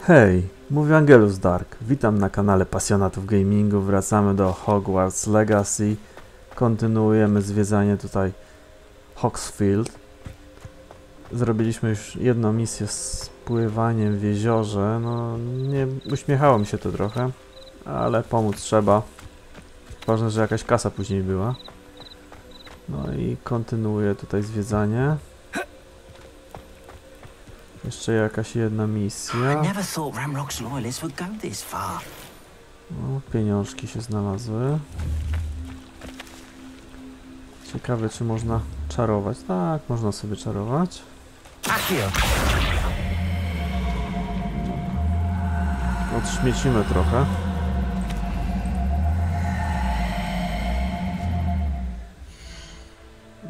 Hej, mówi Angelus Dark. Witam na kanale Pasjonatów Gamingu. Wracamy do Hogwarts Legacy. Kontynuujemy zwiedzanie tutaj Hogsfield. Zrobiliśmy już jedną misję z pływaniem w jeziorze. No, nie uśmiechało mi się to trochę, ale pomóc trzeba. Ważne, że jakaś kasa później była. No i kontynuuję tutaj zwiedzanie. Jeszcze jakaś jedna misja. No, pieniążki się znalazły. Ciekawe, czy można czarować. Tak, można sobie czarować. Odśmiecimy trochę.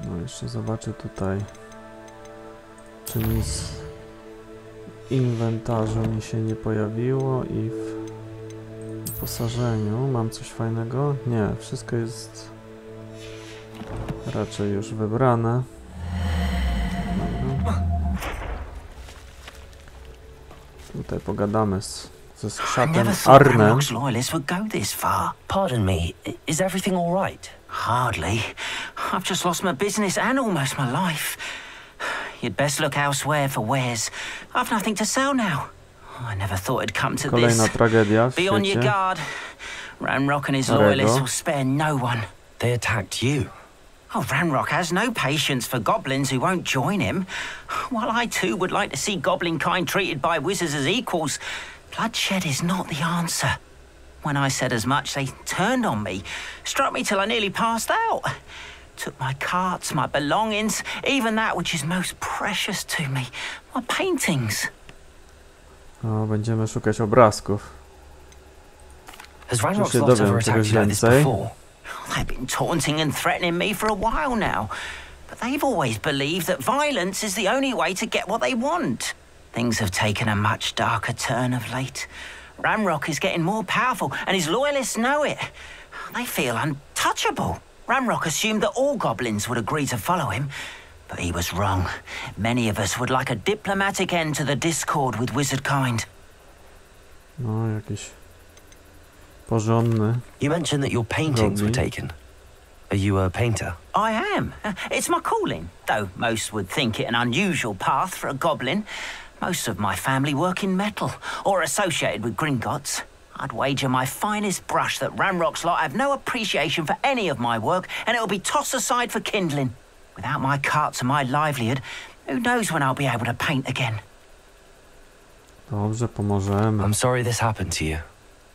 No, jeszcze zobaczę tutaj, czy nic w inwentarzu mi się nie pojawiło i w wyposażeniu mam coś fajnego. Nie, wszystko jest raczej już wybrane. Dobra. Tutaj pogadamy ze skrzatem Arnem. Pardon me, is everything all right? Hardly. I've just lost my business and almost my life. You'd best look elsewhere for wares. I've nothing to sell now. I never thought it'd come to Kolejna this. tragedia w Be on your świecie. guard. Ranrock and his loyalists will spare no one. They attacked you. Oh, Ranrock has no patience for goblins who won't join him. While I too would like to see goblin kind treated by wizards as equals, bloodshed is not the answer. When I said as much, they turned on me, struck me till I nearly passed out. Took my carts, my belongings, even that which is most precious to me, my paintings. O, będziemy szukać obrazków. Has Ranrock's się lot dowiem ever czegoś attacked you like this więcej. before? They've been taunting and threatening me for a while now, but they've always believed that violence is the only way to get what they want. Things have taken a much darker turn of late. Ranrock is getting more powerful, and his loyalists know it. They feel untouchable. Ranrock assumed that all goblins would agree to follow him, but he was wrong. Many of us would like a diplomatic end to the discord with wizard kind. No, jakiś porządny. You mentioned that your paintings were taken. Are you a painter? I am. It's my calling, though most would think it an unusual path for a goblin. Most of my family work in metal, or associated with Gringotts. I'd wager my finest brush that Ranrock's lot have no appreciation for any of my work, and it'll be tossed aside for kindling. Without my carts and my livelihood, who knows when I'll be able to paint again? Dobrze, pomożemy. I'm sorry this happened to you.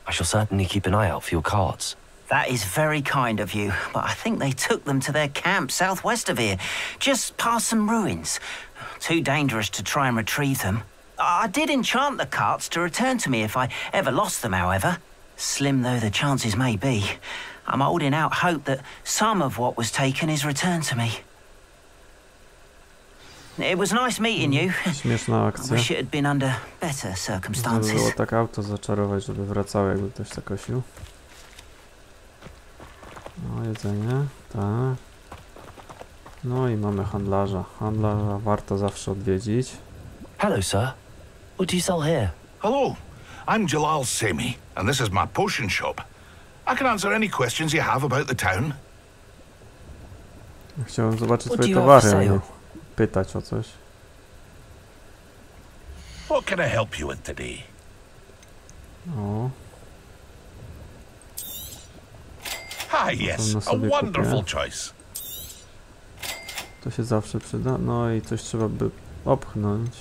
I shall certainly keep an eye out for your cards. That is very kind of you, but I think they took them to their camp southwest of here, just past some ruins. Too dangerous to try and retrieve them. I did enchant the carts to return to me if I ever lost them, however. Slim though the chances may be, I'm holding out hope that some of what was taken is returned to me. It was nice meeting you. Śmieszna I akcja. wish it had been under better Żeby circumstances. było tak auto zaczarować, żeby wracało, jakby ktoś tak kosił. No, jedzenie, tak. No i mamy handlarza. Handlarza warto zawsze odwiedzić. Hello, sir. What do you sell here? Hello, I'm Jalal Semi, and this is my potion shop. I can answer any questions you have about the town. Chciałem zobaczyć What do twoje you have for towary, a nie sale? pytać o coś. What can I help you with today? O, Ah, yes, pewno a sobie wonderful kupię. choice. to się zawsze przyda. No i coś trzeba by opchnąć.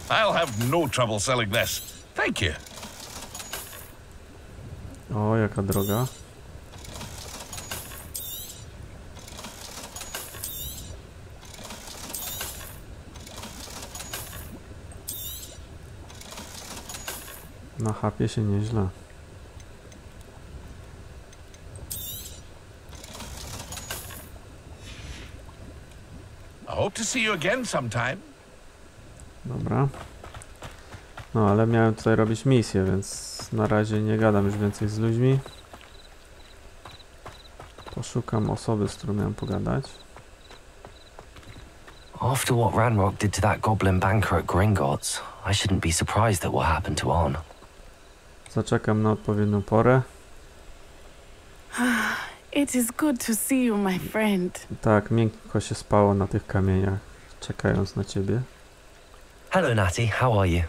I'll have no trouble selling this. Thank you. O, jaka droga. Na chapie się nieźle. I hope to see you again sometime. Dobra. No, ale miałem tutaj robić misję, więc na razie nie gadam już więcej z ludźmi. Poszukam osoby, z którą miałem pogadać. After what Ranrock did to that goblin banker at Gringotts, I shouldn't be surprised at what happened to On. Zaczekam na odpowiednią porę. It is good to see you, my friend. Tak, miękko się spało na tych kamieniach, czekając na ciebie. Hello, Natty. How are you?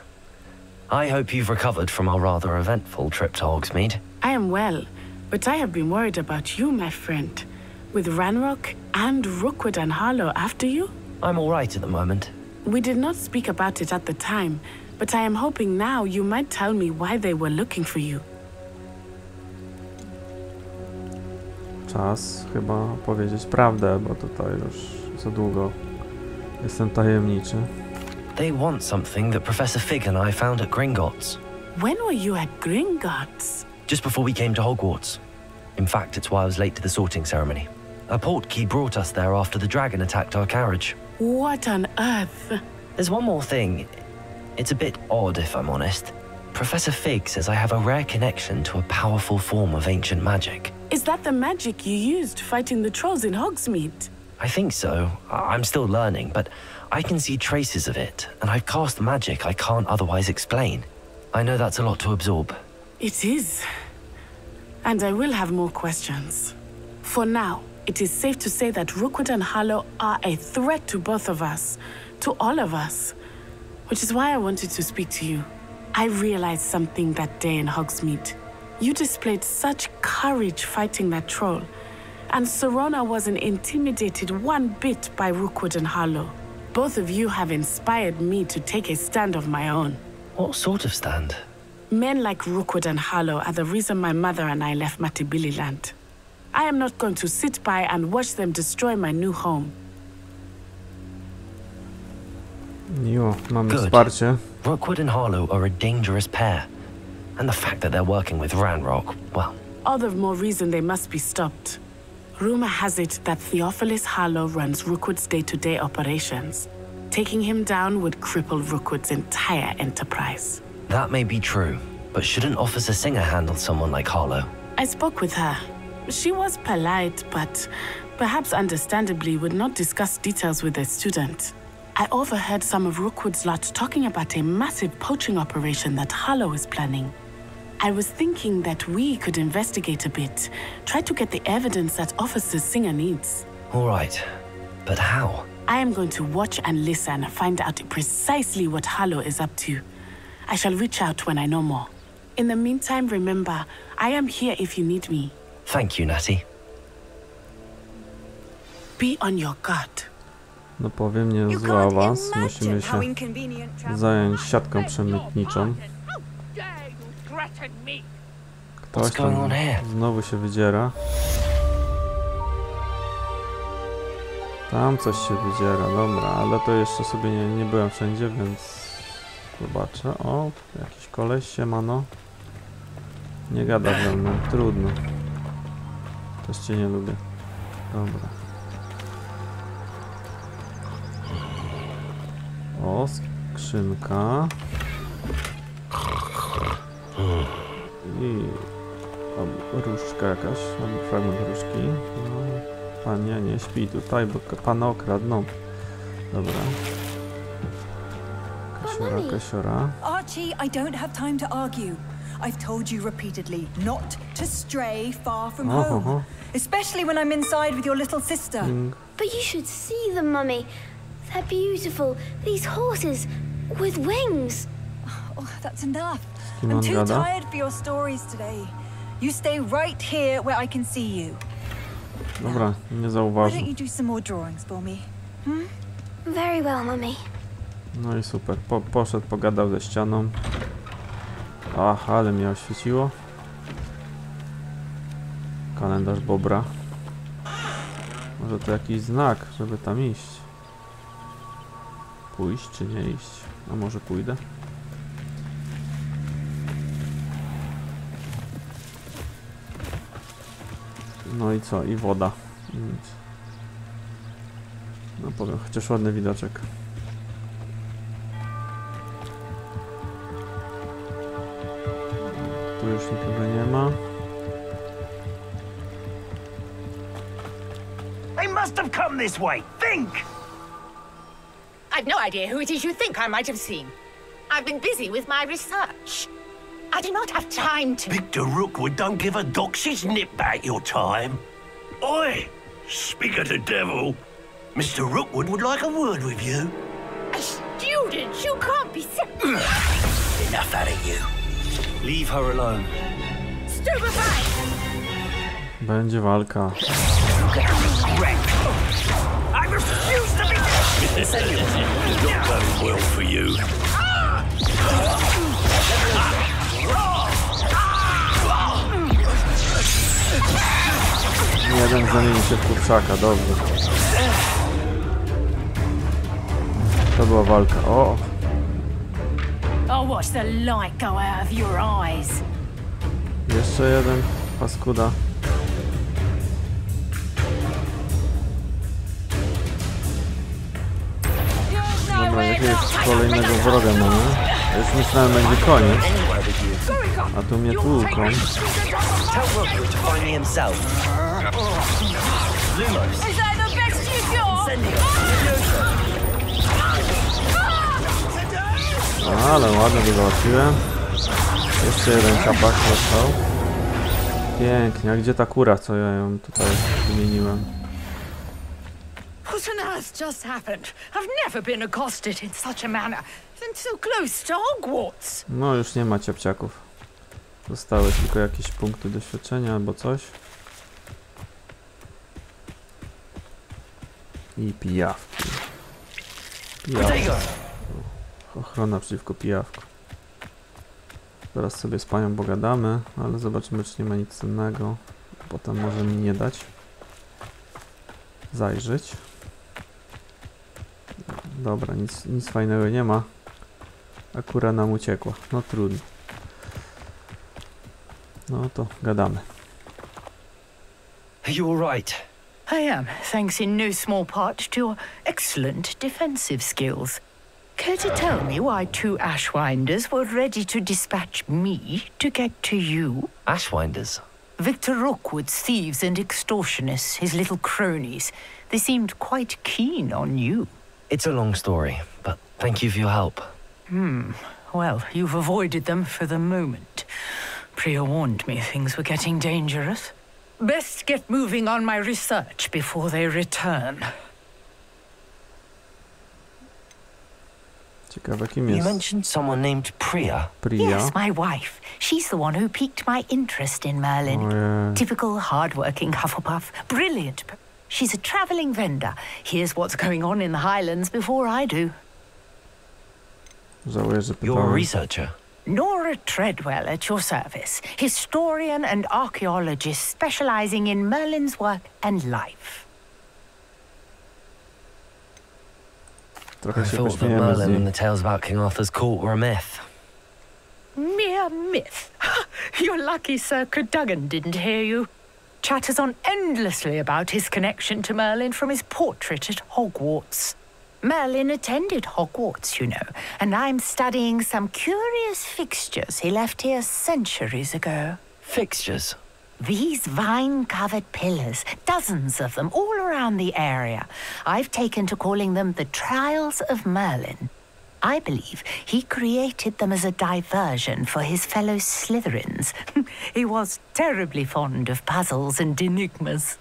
I hope you've recovered from our rather eventful trip to Hogsmeade. I am well, but I have been worried about you, my friend. With Ranrock and Rookwood and Harlow after you? I'm all right at the moment. We did not speak about it at the time, but I am hoping now you might tell me why they were looking for you. Czas chyba powiedzieć prawdę, bo tutaj już za długo jestem tajemniczy. They want something that Professor Fig and I found at Gringotts. When were you at Gringotts? Just before we came to Hogwarts. In fact, it's why I was late to the sorting ceremony. A portkey brought us there after the dragon attacked our carriage. What on earth? There's one more thing. It's a bit odd, if I'm honest. Professor Fig says I have a rare connection to a powerful form of ancient magic. Is that the magic you used fighting the trolls in Hogsmeade? I think so. I'm still learning, but I can see traces of it, and I've cast magic I can't otherwise explain. I know that's a lot to absorb. It is. And I will have more questions. For now, it is safe to say that Rookwood and Harlow are a threat to both of us, to all of us. Which is why I wanted to speak to you. I realized something that day in Hogsmeade. You displayed such courage fighting that troll, and Sirona wasn't intimidated one bit by Rookwood and Harlow. Both of you have inspired me to take a stand of my own. What sort of stand? Men like Rookwood and Harlow are the reason my mother and I left Matabeleland. I am not going to sit by and watch them destroy my new home. Miło, mamy Good. wsparcie. Rookwood and Harlow are a dangerous pair. And the fact that they're working with Ranrock, well... All the more reason they must be stopped. Rumor has it that Theophilus Harlow runs Rookwood's day-to-day operations. Taking him down would cripple Rookwood's entire enterprise. That may be true, but shouldn't Officer Singer handle someone like Harlow? I spoke with her. She was polite, but perhaps understandably would not discuss details with a student. I overheard some of Rookwood's lot talking about a massive poaching operation that Harlow is planning. I was thinking that we could investigate a bit, try to get the evidence that Officer Singer needs. All right, but how? I am going to watch and listen, find out precisely what Harlow is up to. I shall reach out when I know more. In the meantime, remember, I am here if you need me. Thank you, Natty. Be on your guard. No powiem, niezły awans. Musimy się zająć siatką przemytniczą. Ktoś tam znowu się wydziera. Tam coś się wydziera, dobra, ale to jeszcze sobie nie byłem wszędzie, więc zobaczę. O, jakiś koleś, siemano. Nie gada ze mną, trudno. Też cię nie lubię. Dobra. O, skrzynka. I różdżka jakaś, albo fragment różdżki. No, panie nie śpi tutaj, bo pana okradną. Dobra. Kasiora. Archie, I don't have time to argue. I've told you repeatedly not to stray far from home, especially when I'm inside with your little sister. But you should see them, Mummy. They're beautiful. These horses with wings. Oh, that's enough. I'm too tired for your stories today. You stay right here where I can see you. Dobra, nie Why zauważył. don't you do some more drawings for me? Very well, Mummy. No i super. Poszedł, pogadał ze ścianą. Ach, ale mnie oświeciło. Kalendarz Bobra. Może to jakiś znak, żeby tam iść. Pójść czy nie iść? A może pójdę? No i co? I woda. Nic. No powiem, chociaż ładny widoczek. Tu już nikogo nie ma. They must have come this way. Think! I've no idea who it is you think I might have seen. I've been busy with my research. I do not have time to... Victor Rookwood don't give a doxy's nip back your time. Oi! Speak of the devil. Mr. Rookwood would like a word with you. A student? You can't be... Enough out of you. Leave her alone. Stupefied! Będzie walka. I refuse to be... It's not going well for you. Jeden zamieni się w kurczaka, dobrze. To była walka. O! I'll watch the light go out of your eyes. Jeszcze jeden. Paskuda. Dobra, jakiegoś kolejnego wroga mamy. Już myślałem, będzie koniec. A tu mnie tłuką. Tell Rookwood to find me himself. Lumos. Is that the best you've got? Ale ładnie go załatwiłem. Jeszcze jeden kapak został. Pięknie. A gdzie ta kura, co ja ją tutaj wymieniłem? What on earth just happened? I've never been accosted in such a manner. And so close to Hogwarts. No już nie ma ciapciaków. Zostały tylko jakieś punkty doświadczenia albo coś. I pijawki. Ochrona przeciwko pijawku. Zaraz sobie z panią pogadamy, ale zobaczymy, czy nie ma nic cennego. Potem może mi nie dać zajrzeć. Dobra, nic fajnego nie ma. A kura nam uciekła. No trudno. No to gadamy. Are you all right? I am, thanks in no small part to your excellent defensive skills. Care to tell me why 2 Ashwinders were ready to dispatch me to get to you? Ashwinders? Victor Rookwood's thieves and extortionists, his little cronies. They seemed quite keen on you. It's a long story, but thank you for your help. Well, you've avoided them for the moment. Priya warned me things were getting dangerous. Best get moving on my research before they return. Ciekawe, kim You jest mentioned someone named Priya. Priya. Yes, my wife. She's the one who piqued my interest in Merlin. Oh, yeah. Typical hard-working Hufflepuff. Brilliant. She's a traveling vendor. Hears what's going on in the Highlands before I do. Żałuję, że You're a pytałem. researcher. Nora Treadwell at your service. Historian and archaeologist specializing in Merlin's work and life. Trochę I się thought that pośmiejemy z Merlin and niej. the tales about King Arthur's court were a myth. Mere myth. You're lucky Sir Cadogan didn't hear you. Chatters on endlessly about his connection to Merlin from his portrait at Hogwarts. Merlin attended Hogwarts, you know, and I'm studying some curious fixtures he left here centuries ago. Fixtures? These vine-covered pillars, dozens of them all around the area. I've taken to calling them the Trials of Merlin. I believe he created them as a diversion for his fellow Slytherins. He was terribly fond of puzzles and enigmas.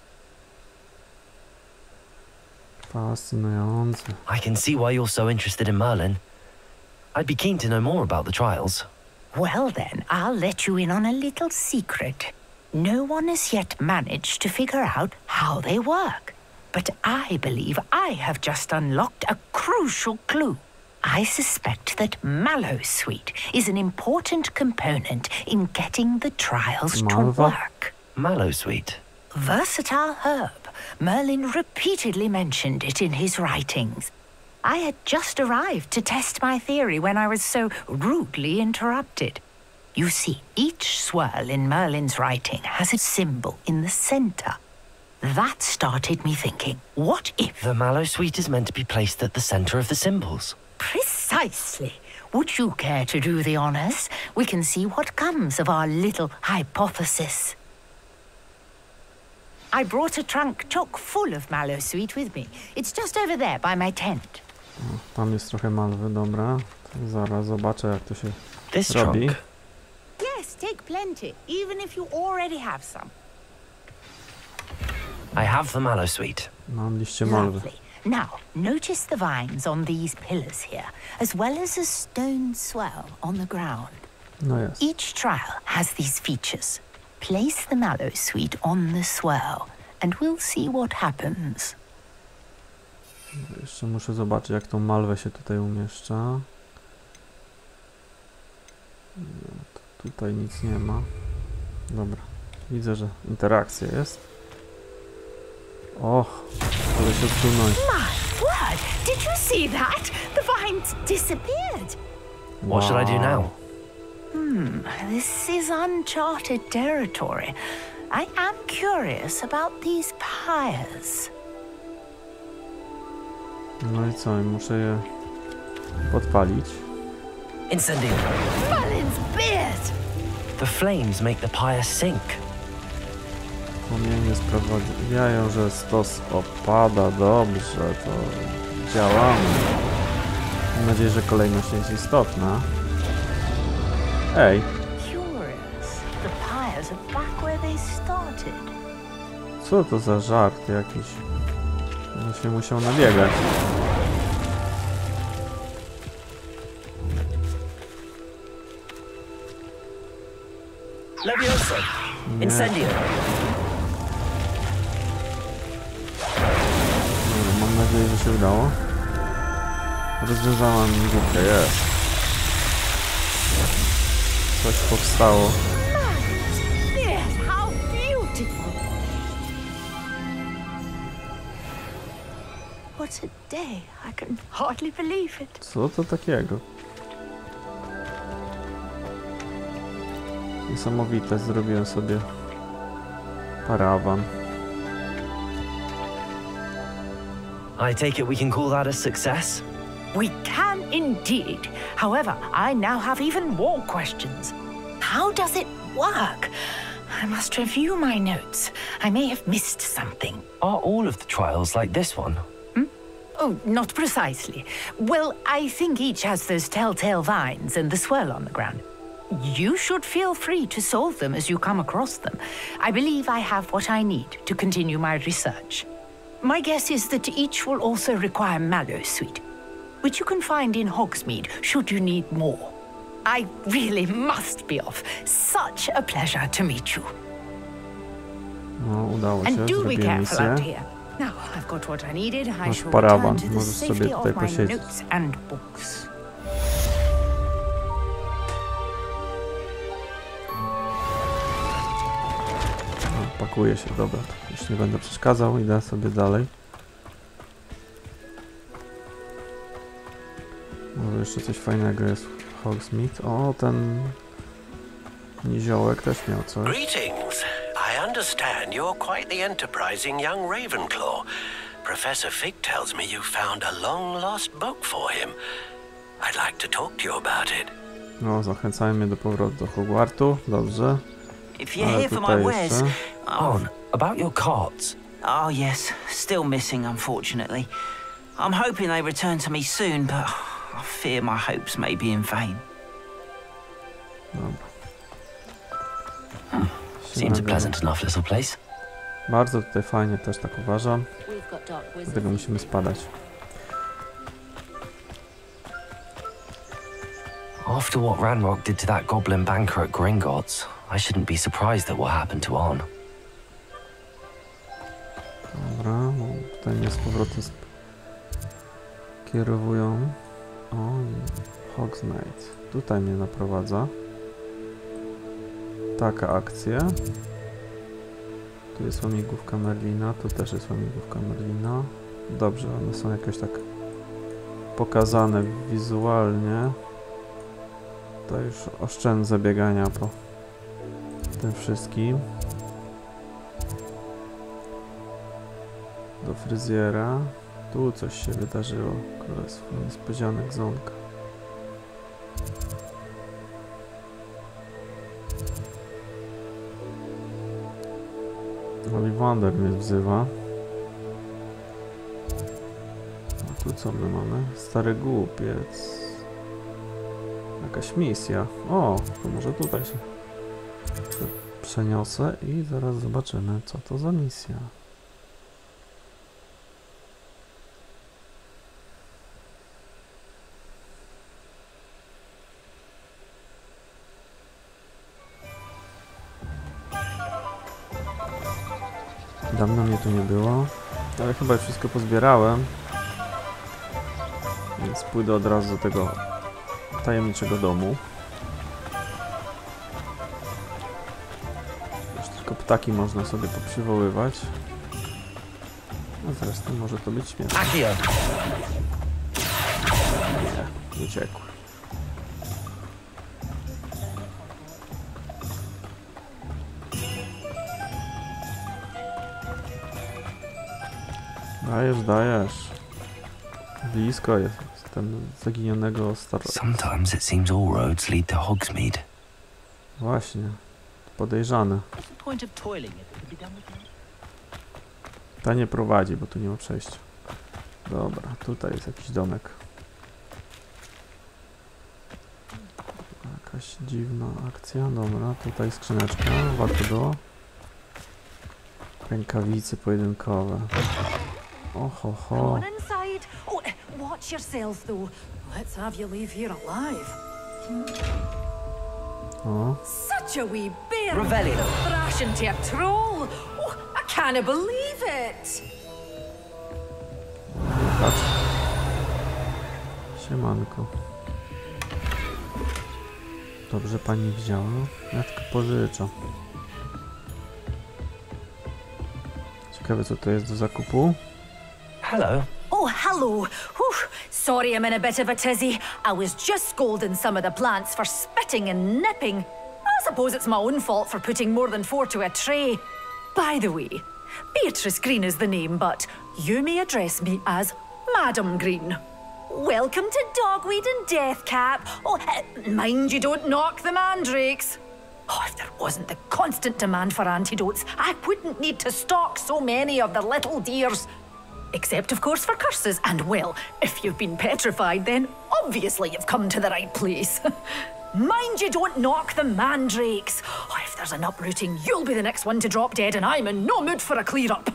Fascynujące. I can see why you're so interested in Merlin. I'd be keen to know more about the trials. Well then, I'll let you in on a little secret. No one has yet managed to figure out how they work. But I believe I have just unlocked a crucial clue. I suspect that Mallowsweet is an important component in getting the trials to Malva? work. Mallowsweet. Versatile herb. Merlin repeatedly mentioned it in his writings. I had just arrived to test my theory when I was so rudely interrupted. You see, each swirl in Merlin's writing has a symbol in the center. That started me thinking, what if... The Mallowsweet is meant to be placed at the center of the symbols. Precisely. Would you care to do the honors? We can see what comes of our little hypothesis. I brought a trunk chock full of Mallowsweet with me. It's just over there by my tent. O, tam jest trochę malwy, dobra. To zaraz zobaczę, jak to się This robi. trunk. Yes, take plenty, even if you already have some. I have the mallow sweet. Mam liście malwy. Lovely. Now, notice the vines on these pillars here, as well as a stone swell on the ground. No jest. Each trial has these features. Place the mallow sweet on the swell, and we'll see what happens. Jeszcze muszę zobaczyć, jak tą malwę się tutaj umieszcza. No, tutaj nic nie ma. Dobra. Widzę, że interakcja jest. Och, ale się odsunąć. My word! Did you see that? The vines disappeared. What should I do now? This is uncharted territory. I am curious about these pyres. No i co? Muszę je podpalić. Incendio. Merlin's beard! The flames make the pyre sink. Płomienie sprawiają, że stos opada. Dobrze, to działamy. Mam nadzieję, że kolejność nie jest istotna. Ej, Curious. The pyres are back where they started. co to za żart jakiś? No się musiał nabiegać. Levioso. Incendio. No, mam nadzieję, że się udało. Rozwiązałam głupkę, jest. Coś powstało. Beard, how beautiful! What a day. I can hardly believe it. Co to takiego? Niesamowite, zrobiłem sobie parawan. I take it we can call that a success? We can indeed. However, I now have even more questions. How does it work? I must review my notes. I may have missed something. Are all of the trials like this one? Oh, not precisely. Well, I think each has those telltale vines and the swirl on the ground. You should feel free to solve them as you come across them. I believe I have what I need to continue my research. My guess is that each will also require mallow sweet, which you can find in Hogsmeade should you need more. I really must be off. Such a pleasure to meet you. No, udało się, And do be zrobiłem careful out misję. here. Now I've got what I needed. I Masz shall parawan, return to the możesz sobie safety tutaj of my posiedzieć. notes and books. No, pakuję się, dobra. Już nie będę przeszkadzał, idę sobie dalej. Może jeszcze coś fajnego jest w Hogsmeade. O, ten niziołek też miał coś. Greetings. I understand you're quite the enterprising young Ravenclaw. Professor Fig tells me you found a long-lost book for him. I'd like to talk to you about it. No, zachęcają mnie do powrotu do Hogwartu. Dobrze. If you're Ale here for tutaj my wares... jeszcze. Oh, About your carts. oh, yes. Still missing, unfortunately. I'm hoping they return to me soon, but I fear my hopes may be in vain. Dobra. Seems a pleasant enough little place. Bardzo tutaj fajnie, też tak uważam. Dlatego musimy spadać. After what Ranrock did to that goblin banker at Gringotts, I shouldn't be surprised at what happened to On. Dobra, no, tutaj mnie z powrotem kierowują. O, Hogsmeade. Tutaj mnie naprowadza. Taka akcja. Tu jest łamigłówka Merlina, tu też jest łamigłówka Merlina. Dobrze, one są jakoś tak pokazane wizualnie. To już oszczędzę biegania po tym wszystkim. Do fryzjera. Tu coś się wydarzyło. Królestwo niespodzianek Zonka. Ollivander mnie wzywa. Tu co my mamy? Stary głupiec. Jakaś misja. O, to może tutaj się przeniosę i zaraz zobaczymy, co to za misja. Dawno mnie tu nie było, ale chyba już wszystko pozbierałem, więc pójdę od razu do tego tajemniczego domu. Już tylko ptaki można sobie poprzywoływać, a zresztą może to być śmieszne. Nie, uciekł. Dajesz, dajesz. Blisko jest ten zaginionego starego. Sometimes it seems all roads lead to Hogsmeade. Właśnie. Podejrzane. Ta nie prowadzi, bo tu nie ma przejścia. Dobra, tutaj jest jakiś domek. Jakaś dziwna akcja. Dobra, tutaj skrzyneczka. Warto było. Rękawice pojedynkowe. Oho, ho. Watch yourself, though. Let's have you leave here alive. O. Such a wee bear! Thrash into a troll! Oh, I can't believe it! Patrz. Siemanko. Dobrze pani wzięła. Ja tylko pożyczę. Ciekawe, co to jest do zakupu. Hello. Oh, hello. Whew. Sorry I'm in a bit of a tizzy. I was just scolding some of the plants for spitting and nipping. I suppose it's my own fault for putting more than 4 to a tray. By the way, Beatrice Green is the name, but you may address me as Madam Green. Welcome to Dogweed and Deathcap. Oh, mind you don't knock the mandrakes. Oh, if there wasn't the constant demand for antidotes, I wouldn't need to stock so many of the little dears. Except, of course, for curses. And, well, if you've been petrified, then obviously you've come to the right place. Mind you don't knock the mandrakes. Oh, if there's an uprooting, you'll be the next one to drop dead, and I'm in no mood for a clear-up.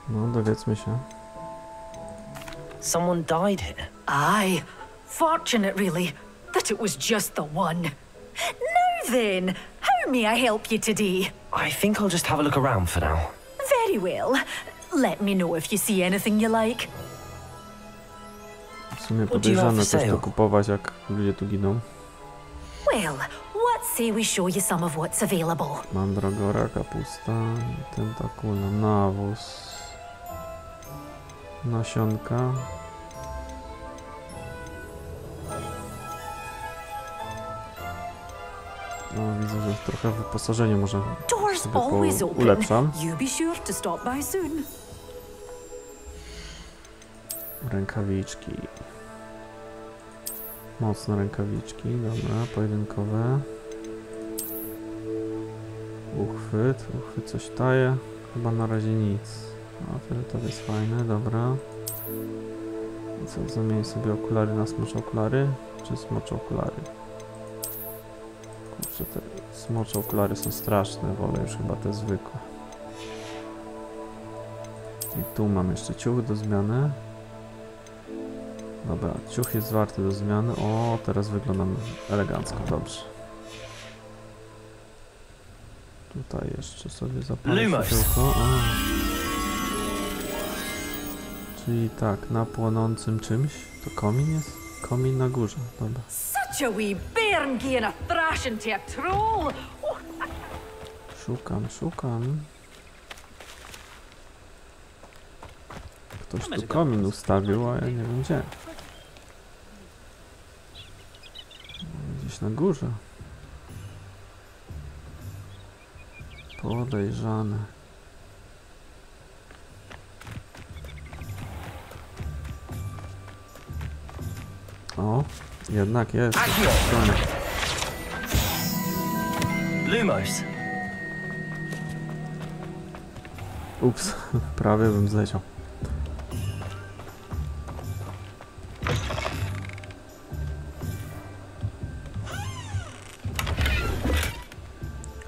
No, dowiedzmy się. Someone died here. Aye. Fortunate, really, that it was just the one. Now then, how may I help you today? I think I'll just have a look around for now. Very well. Let me know if you see anything you like. W sumie podejrzane też to kupować, jak ludzie tu giną. Well, what say we show you some of what's available? Mandragora, kapusta, tentakula, nawóz, nasionka. No, widzę, że trochę wyposażenie może sobie ulepszam. Rękawiczki. Mocne rękawiczki, dobra, pojedynkowe. Uchwyt coś daje. Chyba na razie nic. A fioletowy jest fajny, dobra. I co, zamienię sobie okulary na smocze okulary? Czy smocze okulary? Kurczę, te smocze okulary są straszne, wolę już chyba te zwykłe. I tu mam jeszcze ciuch do zmiany. Dobra, ciuch jest warty do zmiany. O, teraz wyglądam elegancko, dobrze. Tutaj jeszcze sobie zapalę światełko. Czyli tak, na płonącym czymś. To komin jest? Komin na górze, dobra. Szukam. Ktoś tu komin ustawił, a ja nie wiem gdzie. Gdzieś na górze. Podejrzane. O, jednak jest. Lumos. Ups, prawie bym zleciał.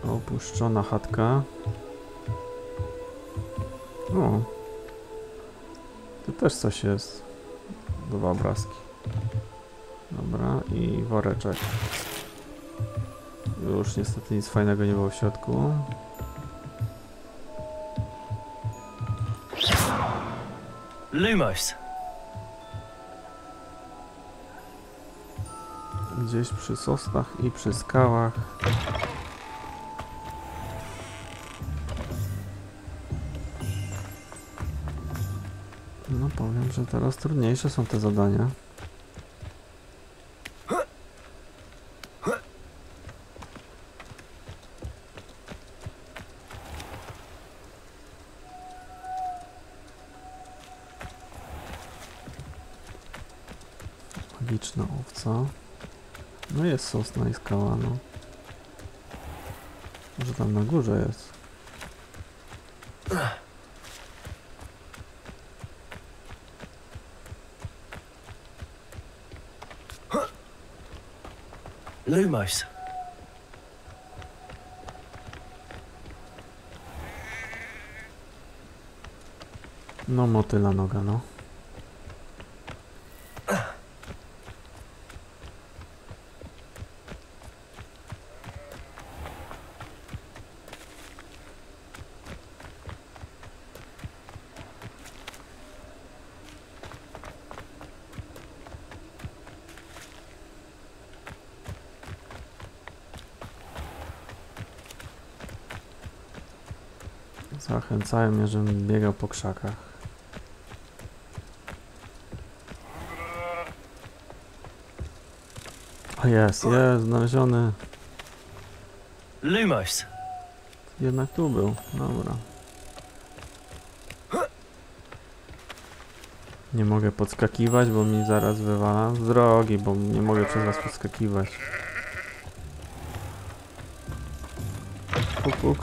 Opuszczona chatka. O. Tu też coś jest. 2 obrazki. Dobra, i woreczek. Już niestety nic fajnego nie było w środku. Lumos. Gdzieś przy sosnach i przy skałach. No powiem, że teraz trudniejsze są te zadania. Magiczna owca. No jest sosna i skała, no. Może tam na górze jest. Lumos. No motyla noga, no. Zachęcają mnie, żebym biegał po krzakach. O jest, znaleziony. Lumos. Jednak tu był, dobra. Nie mogę podskakiwać, bo mi zaraz wywala z drogi, bo nie mogę przez was podskakiwać. Puk, puk.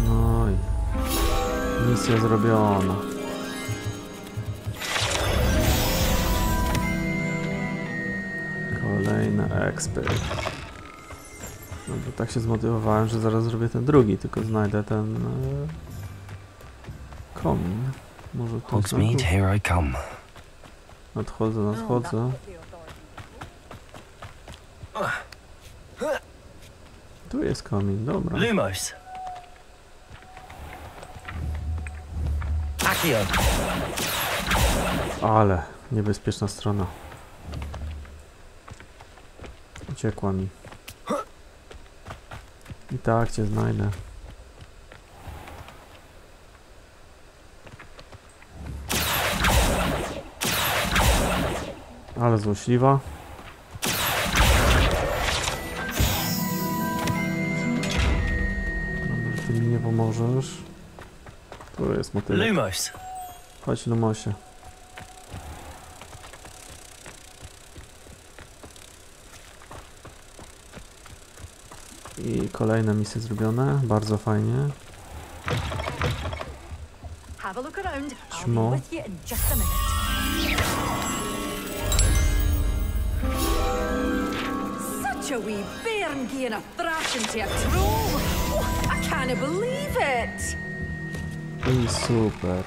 No i misja zrobiona. Kolejny ekspert. No bo tak się zmotywowałem, że zaraz zrobię ten drugi, tylko znajdę ten komin. Może tu Hogsmeade, here I come. Nadchodzę. Tu jest komin, dobra. Lumos. Accio. Ale niebezpieczna strona. Uciekła mi. I tak cię znajdę. Ale złośliwa. Dobra, ty mi nie pomożesz. Tu jest motylek. Lumos. Chodź, Lumosie. I kolejne misje zrobione, bardzo fajnie. Śmo. Such a wee bairn giving a thrashing to a troll. Oh, I can't believe it. I super.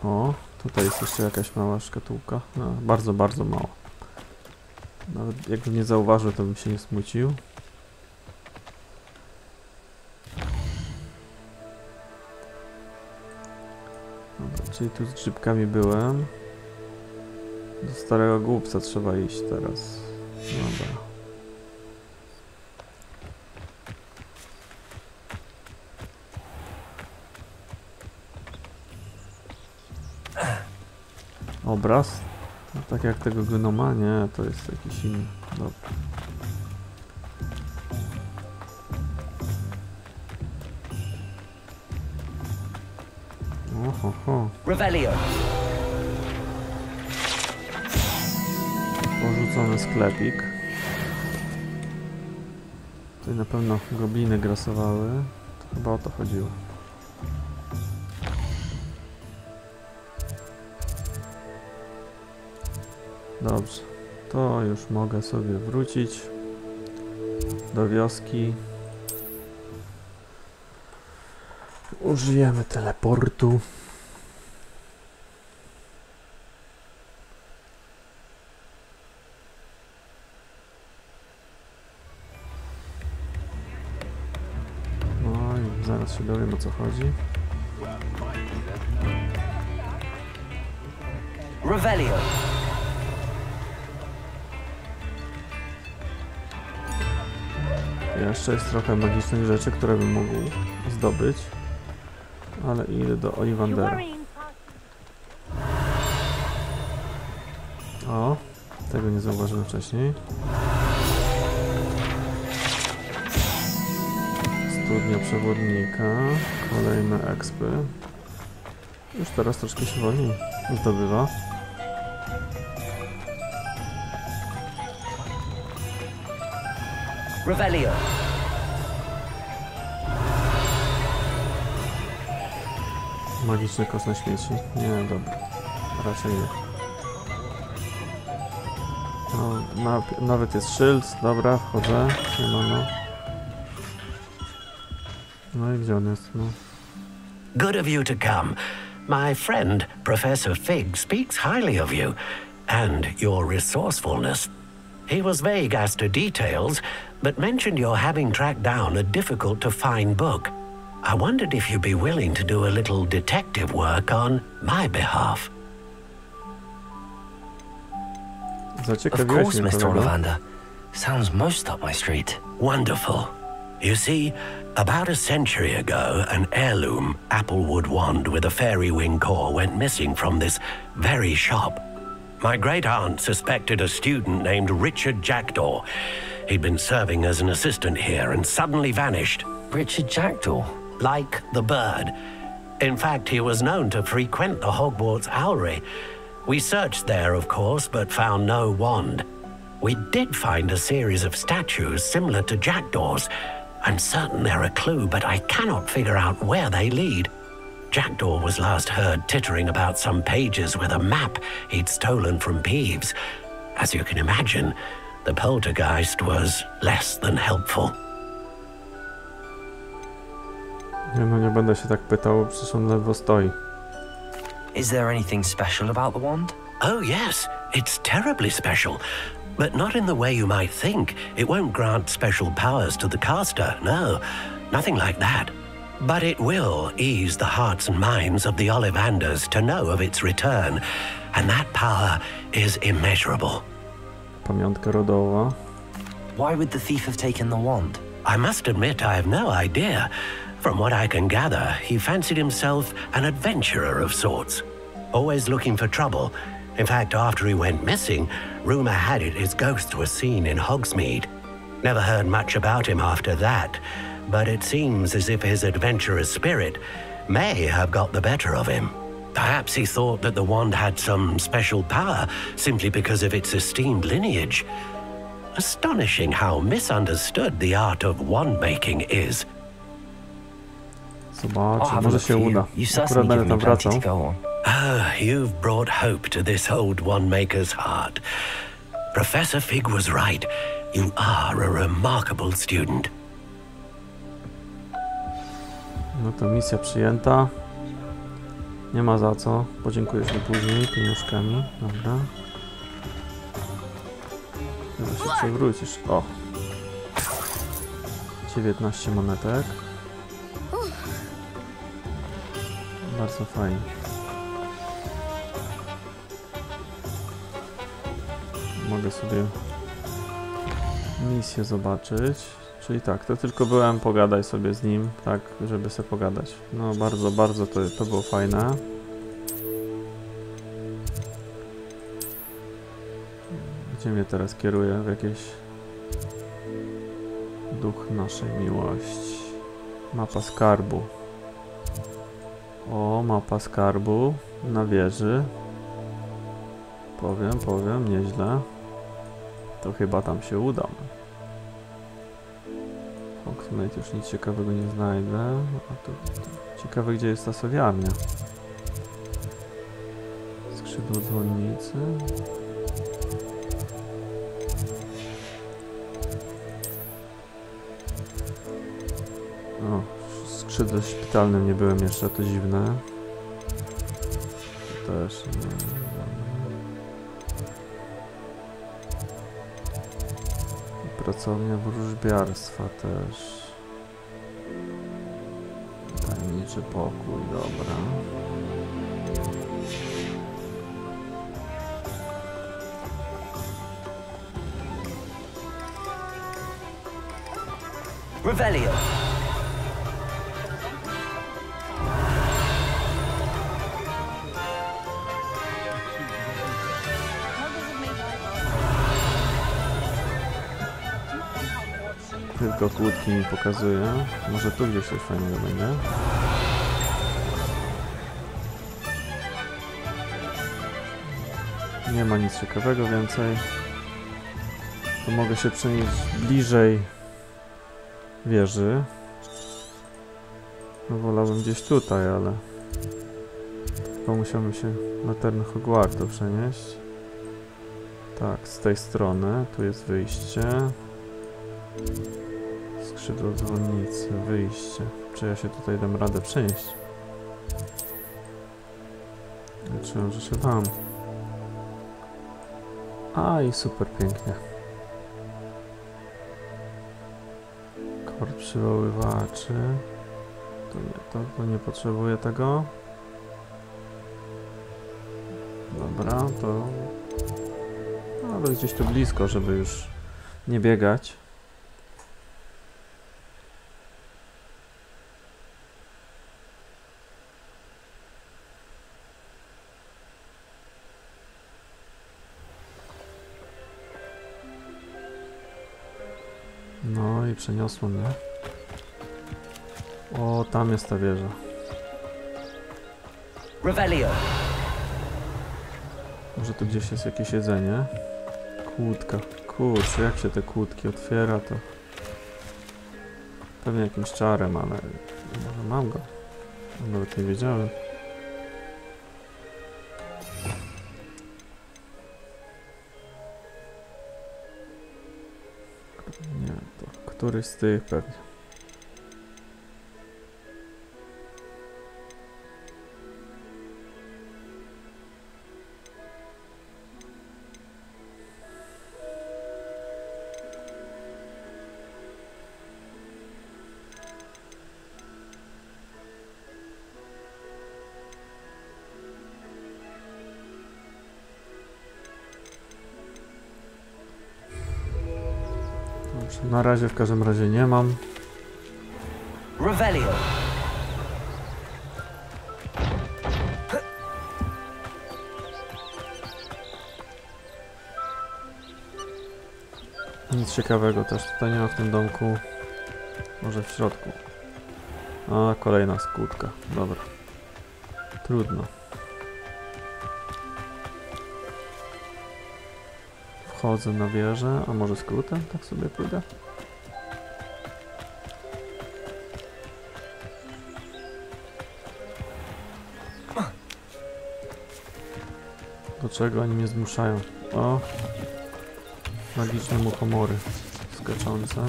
O, tutaj jest jeszcze jakaś mała szkatułka. No, bardzo, bardzo mała. Nawet jakbym nie zauważył, to bym się nie smucił. Dobra, czyli tu z grzybkami byłem. Do starego głupca trzeba iść teraz. Dobra. Obraz? No, tak jak tego gnoma? Nie, to jest jakiś inny. Dobra. Revelio. Porzucony sklepik. Tutaj na pewno gobliny grasowały. To chyba o to chodziło. Dobrze. To już mogę sobie wrócić do wioski. Użyjemy teleportu. No i zaraz się dowiem, o co chodzi. Revelio. Jeszcze jest trochę magicznych rzeczy, które bym mógł zdobyć. Ale idę do Ollivandera. O, tego nie zauważyłem wcześniej. Studnia przewodnika. Kolejne expy. Już teraz troszkę się wolniej zdobywa. Revelio. Magiczny kos na śmieci. Nie, dobra. Raczej nie. No, nawet jest szyld. Dobra, wchodzę. Siemano. No i gdzie on jest? No. Good of you to come. My friend, Professor Fig, speaks highly of you and your resourcefulness. He was vague as to details, but mentioned your having tracked down a difficult-to-find book. I wondered if you'd be willing to do a little detective work on my behalf. Of course, Mr. Ollivander. Sounds most up my street. Wonderful. You see, about a century ago, an heirloom applewood wand with a fairy wing core went missing from this very shop. My great-aunt suspected a student named Richard Jackdaw. He'd been serving as an assistant here and suddenly vanished. Richard Jackdaw? Like the bird. In fact, he was known to frequent the Hogwarts Owlery. We searched there, of course, but found no wand. We did find a series of statues similar to Jackdaw's. I'm certain they're a clue, but I cannot figure out where they lead. Jackdaw was last heard tittering about some pages with a map he'd stolen from Peeves. As you can imagine, the poltergeist was less than helpful. Nie, no nie będę się tak pytał, przecież on ledwo stoi. Is there anything special about the wand? Oh yes, it's terribly special. But not in the way you might think. It won't grant special powers to the caster, no. Nothing like that. But it will ease the hearts and minds of the Ollivanders to know of its return. And that power is immeasurable. Pamiątka rodowa. Why would the thief have taken the wand? I must admit I have no idea. From what I can gather, he fancied himself an adventurer of sorts. Always looking for trouble. In fact, after he went missing, rumor had it his ghost was seen in Hogsmeade. Never heard much about him after that, but it seems as if his adventurous spirit may have got the better of him. Perhaps he thought that the wand had some special power simply because of its esteemed lineage. Astonishing how misunderstood the art of wand-making is. Zobaczę, może się uda. Akurat będę tam wracał. Ah, you've brought hope to this old wand-maker's heart. Professor Fig was right. You are a remarkable student. No to misja przyjęta. Nie ma za co. Podziękujesz mi później pieniążkami. Dobra. Chyba się przewrócisz. O! 19 monetek. Bardzo fajnie. Mogę sobie misję zobaczyć. Czyli tak, to tylko byłem, pogadaj sobie z nim, tak, żeby sobie pogadać. No bardzo to było fajne. Gdzie mnie teraz kieruje? W jakieś... Duch naszej miłości. Mapa skarbu. O, mapa skarbu na wieży. Powiem, nieźle. To chyba tam się uda. Hogsmeade już nic ciekawego nie znajdę. A tu ciekawe, gdzie jest ta soliarnia. Skrzydło dzwonnicy. O, w skrzydle szpitalnym nie byłem jeszcze, to dziwne. To też nie. Pracownia wróżbiarstwa też. Tajemniczy pokój, dobra. Revelio. Tylko kłódki mi pokazuje. Może tu gdzieś coś fajnego będzie. Nie ma nic ciekawego więcej. To mogę się przenieść bliżej wieży. No wolałbym gdzieś tutaj, ale chyba musiałbym się na teren Hogwartu przenieść. Tak, z tej strony. Tu jest wyjście. Skrzydło dzwonnicy, wyjście. Czy ja się tutaj dam radę przenieść? Liczyłem, że się dam. A i super pięknie. Kord przywoływaczy. To nie potrzebuję tego. Dobra, to nawet gdzieś tu blisko, żeby już nie biegać. No i przeniosło mnie. O, tam jest ta wieża. Revelio. Może tu gdzieś jest jakieś jedzenie. Kłódka. Kurczę, jak się te kłódki otwiera, to pewnie jakimś czarem, ale może mam go. Nawet nie wiedziałem. Nie, to któryś z tych pewnie. Na razie w każdym razie nie mam. Revelio. Nic ciekawego też tutaj nie ma w tym domku. Może w środku. A, kolejna skłódka. Dobra. Trudno. Wchodzę na wieżę, a może skrótem? Tak sobie pójdę. Do czego oni mnie zmuszają? O! Magiczne muchomory skaczące.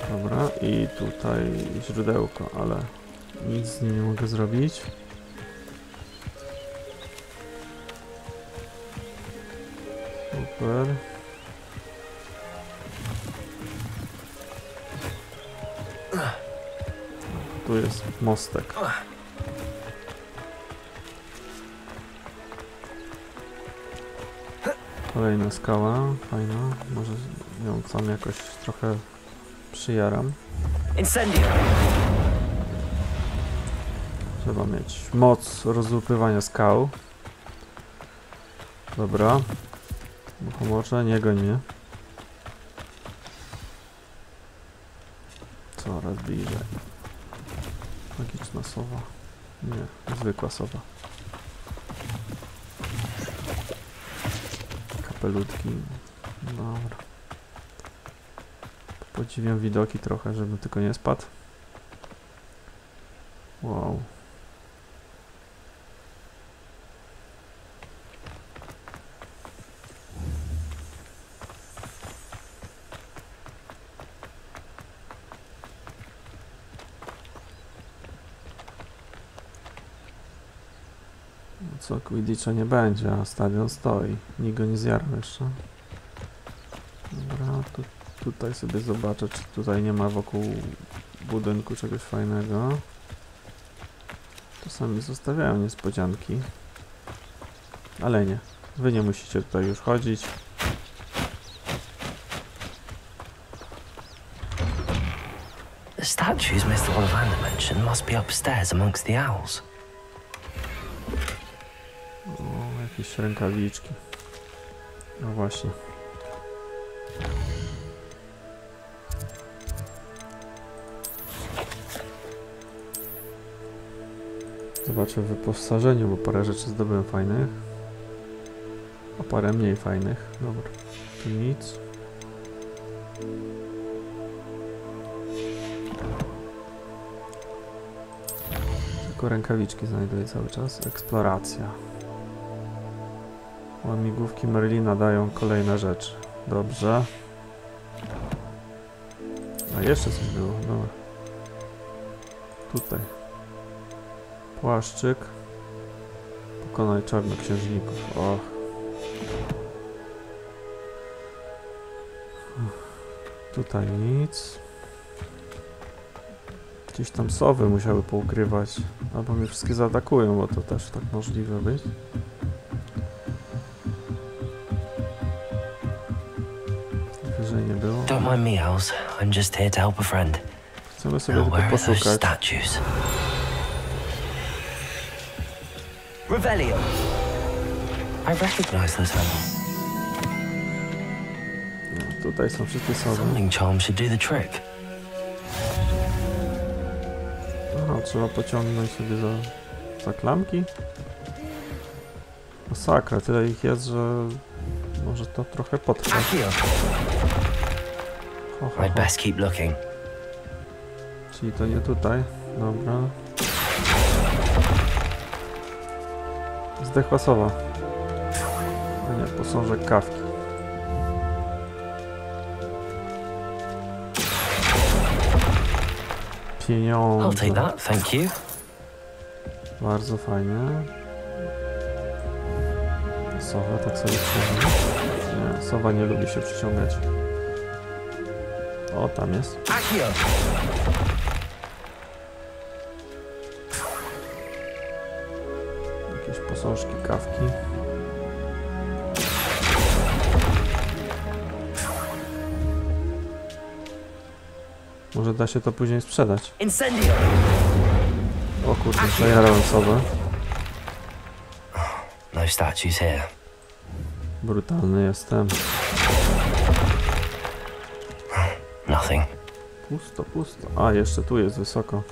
Dobra, i tutaj źródełko, ale nic z nim nie mogę zrobić. Super. Tu jest mostek. Kolejna skała, fajna. Może ją tam jakoś trochę przyjaram. Incendio. Trzeba mieć moc rozłupywania skał. Dobra. Muchomorze, nie goń mnie. Coraz bliżej. Magiczna sowa. Nie, zwykła sowa. kapelutki. Dobra. Podziwiam widoki trochę, żebym tylko nie spadł. Wow. Co, Quidditcha nie będzie, a stadion stoi. Nikt go nie zjarł jeszcze. Dobra, tutaj sobie zobaczę, czy tutaj nie ma wokół budynku czegoś fajnego. Czasami zostawiają niespodzianki. Ale nie. Wy nie musicie tutaj już chodzić. The statues Mr. Ollivander mentioned must be upstairs amongst the owls. O, jakieś rękawiczki. No właśnie. Zobaczę w wyposażeniu, bo parę rzeczy zdobyłem fajnych. A parę mniej fajnych. Dobra. Tu nic. Tylko rękawiczki znajduję cały czas. Eksploracja. Łamigłówki Merlina dają kolejne rzeczy. Dobrze. A jeszcze coś było. Dobra. Tutaj. Płaszczyk. Pokonaj czarnoksiężników. Och. Tutaj nic. Gdzieś tam sowy musiały poukrywać. Albo mnie wszystkie zaatakują, bo to też tak możliwe być. Wyżej nie było. Don't mind me, owls. I'm just here to help a friend. Chcemy sobie Now, tylko where are those poszukać. statues? Revelio. I recognize those handles. No, tutaj są wszystkie sowy. Summoning charm should do the trick. Aha, trzeba pociągnąć sobie za klamki. Masakra, tyle ich jest, że może to trochę potrwa. Accio. Ho, ho, I'd ho. best keep looking. Czyli to nie tutaj. Dobra. Zdechła sowa. A nie, posążek kawki. I'll Pieniądze. take that, thank you. Bardzo fajnie. Sowa tak sobie przyciąga. Nie, sowa nie lubi się przyciągać. O, tam jest. Accio. Jakieś posążki kawki. Może da się to później sprzedać. Incendio. O kurde, zajarałem sobie. No statues here. Brutalny jestem. Nothing. Pusto, pusto. A, jeszcze tu jest wysoko.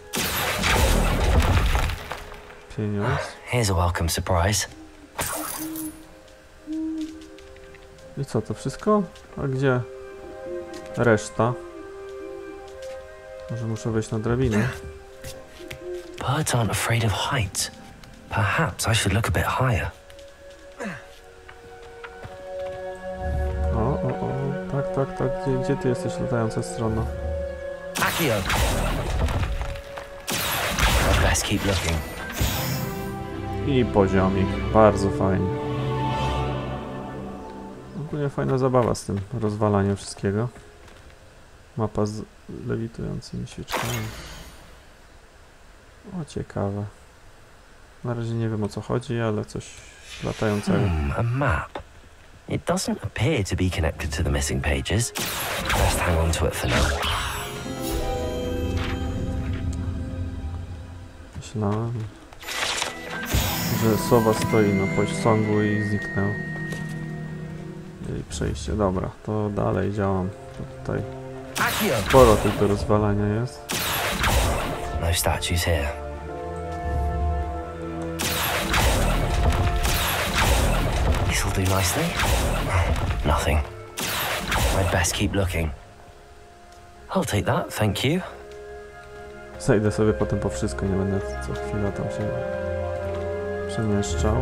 Pieniądz. Here's a welcome surprise. I co, to wszystko? A gdzie reszta? Może muszę wejść na drabinę. Birds aren't afraid of heights. Perhaps I should look a bit higher. O. Tak. Gdzie ty jesteś, latająca strono? Accio. I'd best keep looking. I poziomik. Bardzo fajnie. Ogólnie fajna zabawa z tym rozwalaniem wszystkiego. Mapa z lewitującymi świeczkami. O, ciekawe. Na razie nie wiem, o co chodzi, ale coś latającego. A map. It doesn't appear to be connected to the missing pages. Best hang on to it for now. Myślałem, że sowa stoi na posągu i zniknęła. I przejście. Dobra, to dalej działam. To tutaj Accio. sporo tych do rozwalania jest. No statues here. This'll do nicely. Nothing. I'd best keep looking. I'll take that, thank you. Zejdę sobie potem po wszystko, nie będę co chwila tam się przemieszczał.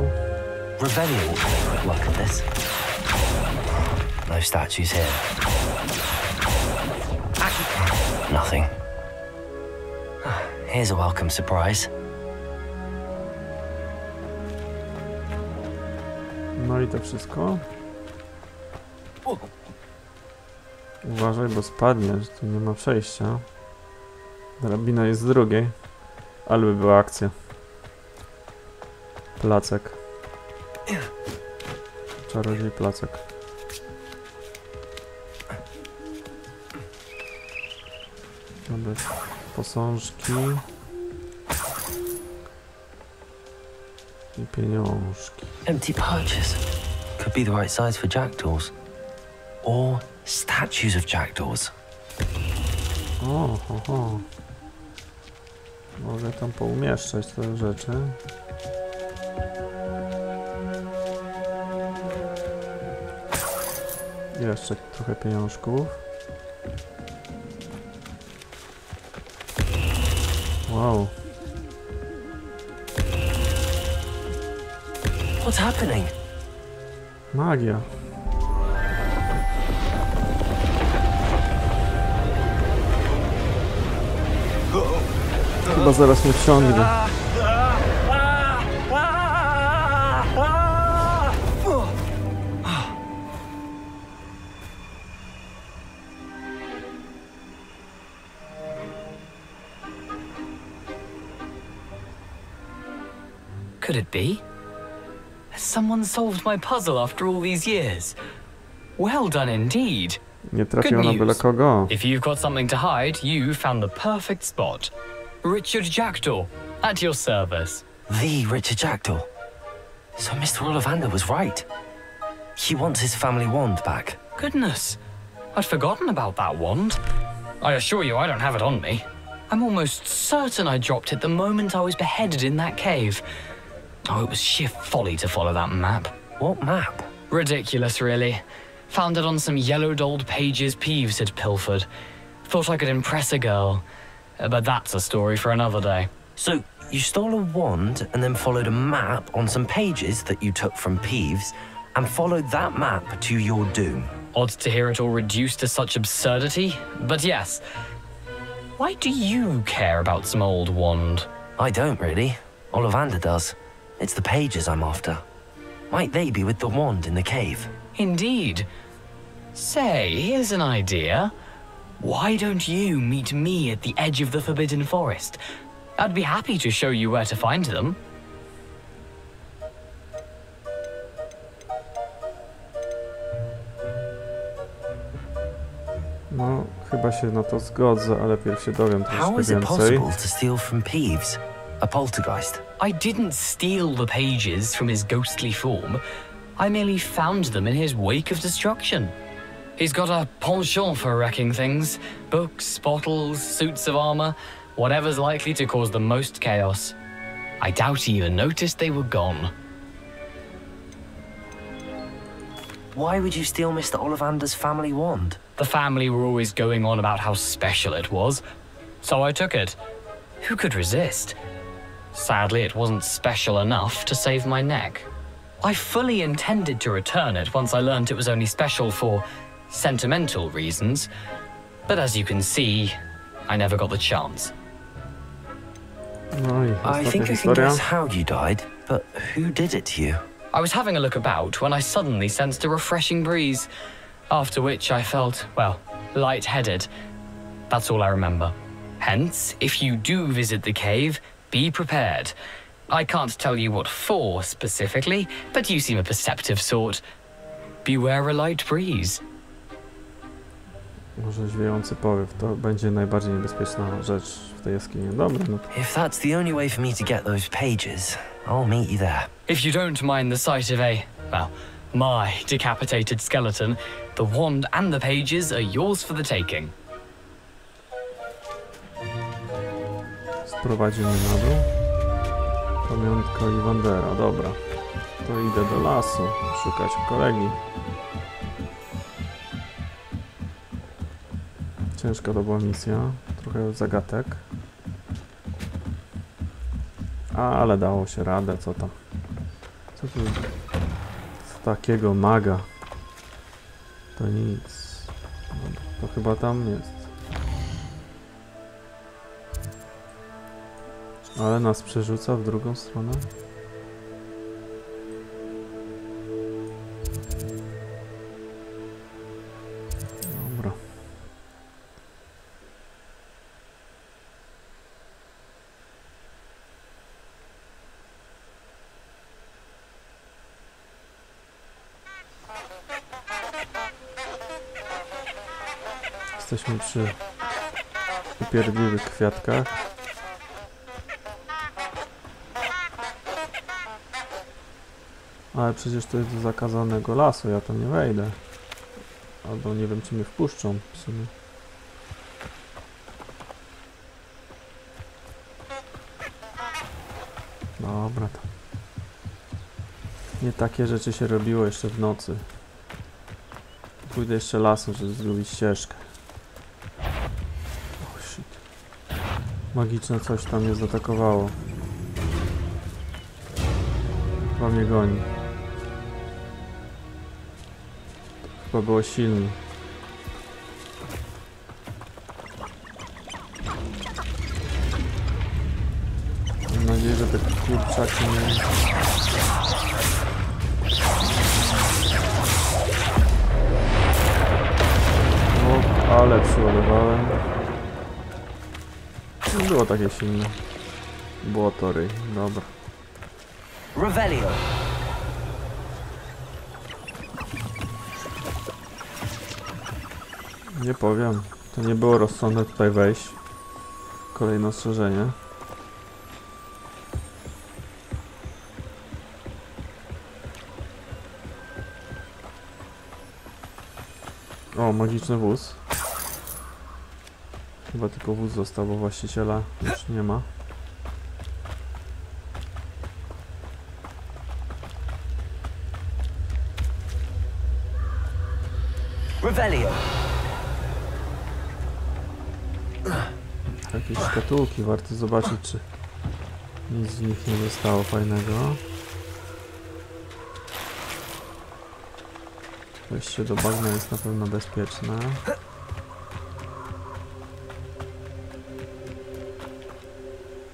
Revelio will take a quick look at this. No statues here. Nothing. Here's a welcome surprise. No i to wszystko. Uważaj, bo spadniesz, tu nie ma przejścia. Drabina jest z drugiej, ale by była akcja. Placek. Czarodziej placek. Dobra, posążki. I pieniążki. Empty perches. Could be the right size for jackdaws. Or statues of jackdaws. O. Mogę tam poumieszczać te rzeczy. Jeszcze trochę pieniążków. Wow. What's happening? Magia. Chyba zaraz mnie wciągnie. Could it be? Has someone solved my puzzle after all these years? Well done indeed. Nie trafiło na byle kogo. If you've got something to hide, you found the perfect spot. Richard Jackdaw, at your service. The Richard Jackdaw. So Mr. Ollivander was right. He wants his family wand back. Goodness, I'd forgotten about that wand. I assure you I don't have it on me. I'm almost certain I dropped it the moment I was beheaded in that cave. Oh, it was sheer folly to follow that map. What map? Ridiculous, really. Found it on some yellowed old pages Peeves had pilfered. Thought I could impress a girl. But that's a story for another day. So, you stole a wand and then followed a map on some pages that you took from Peeves and followed that map to your doom. Odd to hear it all reduced to such absurdity, but yes. Why do you care about some old wand? I don't really. Ollivander does. It's the pages I'm after. Might they be with the wand in the cave? Indeed. Say, here's an idea. Why don't you meet me at the edge of the Forbidden Forest? I'd be happy to show you where to find them. No, chyba się na to zgodzę, ale pierw się dowiem troszkę How is it więcej. possible to steal from Peeves? A poltergeist? I didn't steal the pages from his ghostly form. I merely found them in his wake of destruction. He's got a penchant for wrecking things. Books, bottles, suits of armor, whatever's likely to cause the most chaos. I doubt he even noticed they were gone. Why would you steal Mr. Ollivander's family wand? The family were always going on about how special it was, so I took it. Who could resist? Sadly, it wasn't special enough to save my neck. I fully intended to return it once I learned it was only special for sentimental reasons, but as you can see, I never got the chance. No i I think I can historia. guess how you died, but who did it to you? I was having a look about when I suddenly sensed a refreshing breeze, after which I felt, well, lightheaded. That's all I remember. Hence, if you do visit the cave, be prepared. I can't tell you what for specifically, but you seem a perceptive sort. Beware a light breeze. Może wiejący powiew to będzie najbardziej niebezpieczna rzecz w tej jaskini. Dobra, no to If that's the only way for me to get those pages, I'll meet you there. If you don't mind the sight of a, well, my decapitated skeleton, the wand and the pages are yours for the taking. sprowadzi mnie na dół. Pamiątka Olivandera, dobra. To idę do lasu, szukać kolegi. Ciężka to była misja. Trochę zagadek. Ale dało się radę, co tam. Co tu? Co takiego maga? To nic. No, to chyba tam jest. Ale nas przerzuca w drugą stronę. Dobra. Jesteśmy przy upierdliwych kwiatkach. Ale przecież to jest do zakazanego lasu, ja tam nie wejdę. Albo nie wiem, czy mnie wpuszczą w sumie. Dobra to. Nie takie rzeczy się robiło jeszcze w nocy. Pójdę jeszcze lasem, żeby zrobić ścieżkę. Oh shit. Magiczne coś tam mnie zaatakowało. Chyba mnie goni. Chyba było silne. Mam nadzieję, że te kurczaki nie... O, ale przyładowałem. Nie było takie silne. Było to ryj. Dobra. Revelio. Nie powiem. To nie było rozsądne tutaj wejść. Kolejne ostrzeżenie. O, magiczny wóz. Chyba tylko wóz został, bo właściciela już nie ma. Revelio. Jakieś szkatułki, warto zobaczyć, czy nic z nich nie zostało fajnego. Wejście do bagna jest na pewno bezpieczne.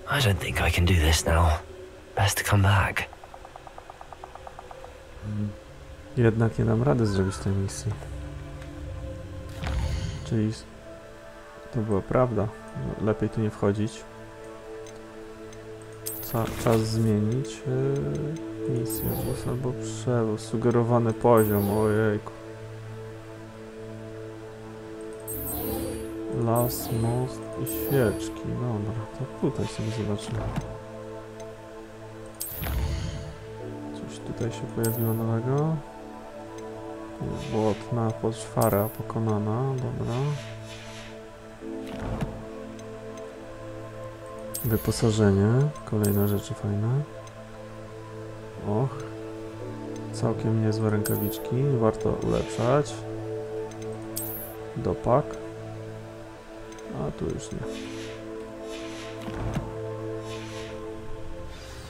I don't think I can do this now. Best to come back. Jednak nie dam rady zrobić tej misji. Czyli to była prawda. Lepiej tu nie wchodzić. Czas zmienić misję, wóz albo przewóz. Sugerowany poziom, ojejku. Las, most i świeczki. Dobra, to tutaj sobie zobaczymy. Coś tutaj się pojawiło nowego. Błotna poczwara pokonana, dobra. Wyposażenie, kolejne rzeczy fajne. Och, całkiem niezłe rękawiczki, warto ulepszać. Dopak. A tu już nie.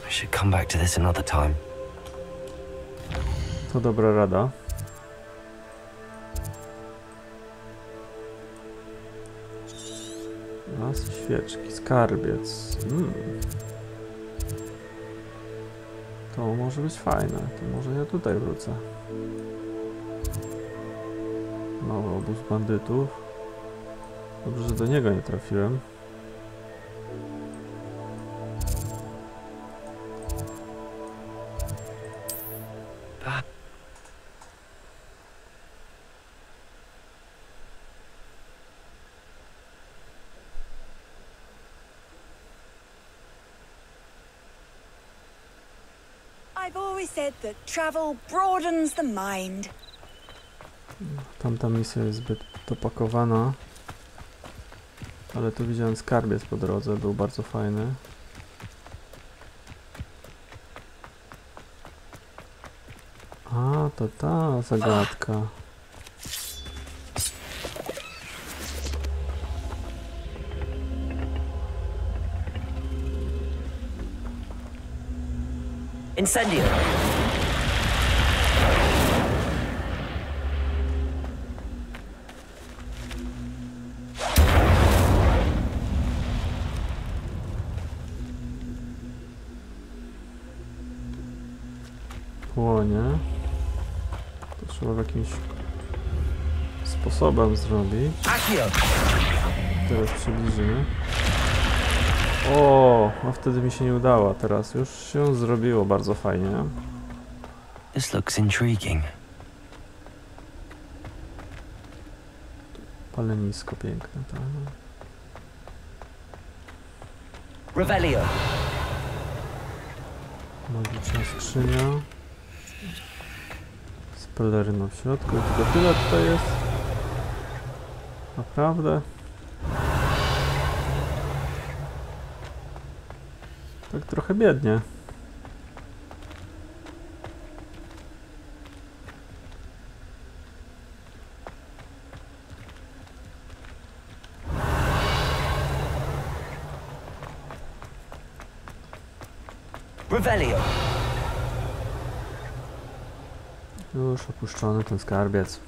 I should come back to this another time. To dobra rada. Las i świeczki, skarbiec. To może być fajne. To może ja tutaj wrócę. Nowy obóz bandytów. Dobrze, że do niego nie trafiłem. I've always said that travel broadens the mind. Tamta misja jest zbyt dopakowana. Ale tu widziałem skarbiec po drodze, był bardzo fajny. A, to ta zagadka. Incendio. Płonie. To trzeba w jakimś sposobem zrobić. Teraz przybliżymy. O, no wtedy mi się nie udało. Teraz już się zrobiło bardzo fajnie. This looks intriguing. Palenisko piękne, tak. Revelio. Magiczna skrzynia. Z peleryną w środku. I tylko tyle tutaj jest. Naprawdę? Tak trochę biednie. Revelio. Już opuszczony ten skarbiec.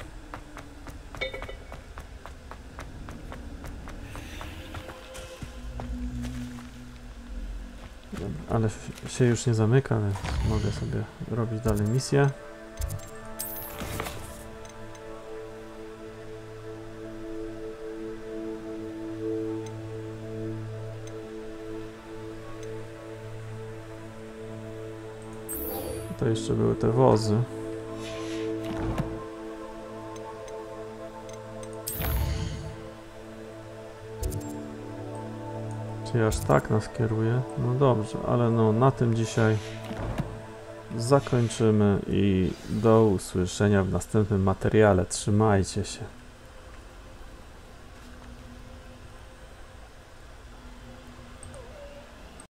Dobra, ale się już nie zamyka, więc mogę sobie robić dalej misję. To jeszcze były te wozy. Czy aż tak nas kieruje? No dobrze, ale no na tym dzisiaj zakończymy i do usłyszenia w następnym materiale. Trzymajcie się.